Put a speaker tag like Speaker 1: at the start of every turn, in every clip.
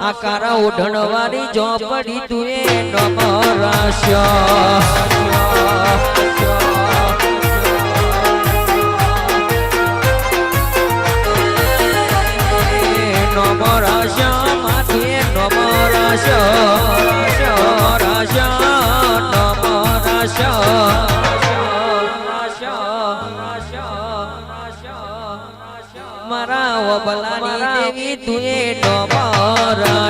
Speaker 1: આકારા ઓઢણવાળી ઝોપડી તુએ નમરાશા માથે મારા વબલાની દેવી તુએ નમરાશા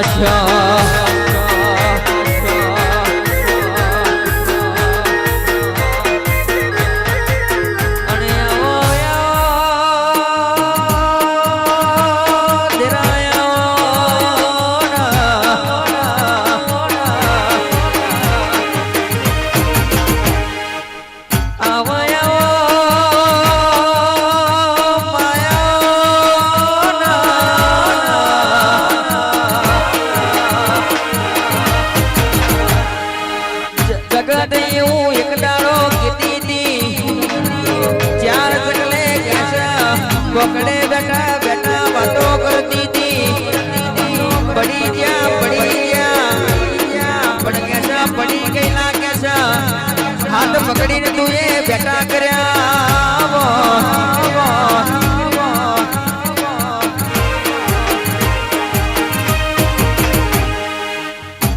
Speaker 1: પકડે બેટા બેટા વાતો કરતી હતી પડી ગયા પણ કેસા પડી ગયેલા કેસા હાથ પકડીને તું એ બેટા કર્યા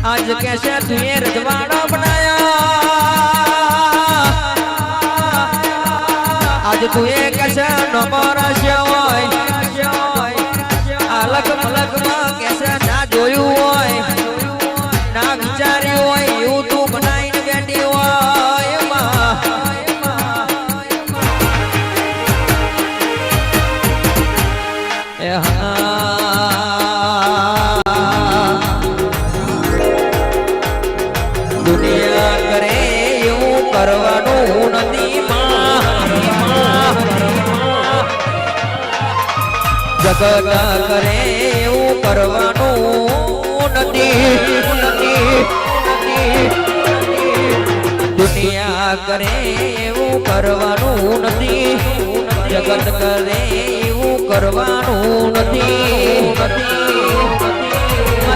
Speaker 1: આજ કેસે તું એ રજવાડા બનાયા આજ તું એ કેસે નમરાશા હોય અલગ મલગ માં કેસે ના જોયું હોય ના વિચાર્યું હોય એવું તું બનાવીને બેઠી હોય દુનિયા કરે એવું કરવાનું નથી જગત કરે એવું કરવાનું નથી દુનિયા કરે એવું કરવાનું નથી જગત કરે એવું કરવાનું નથી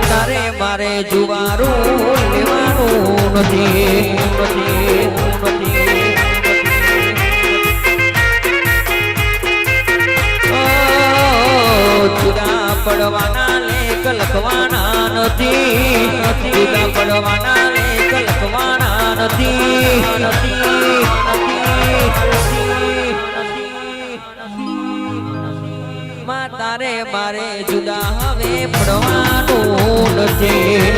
Speaker 1: તારે મારે જુવારું લેવાનું નથી જુદા પડવાના લેખ લખવાના નથી જુદા પડવાના લેખ લખવાના નથી તારે મારે જુદા હવે પડવાનું નથી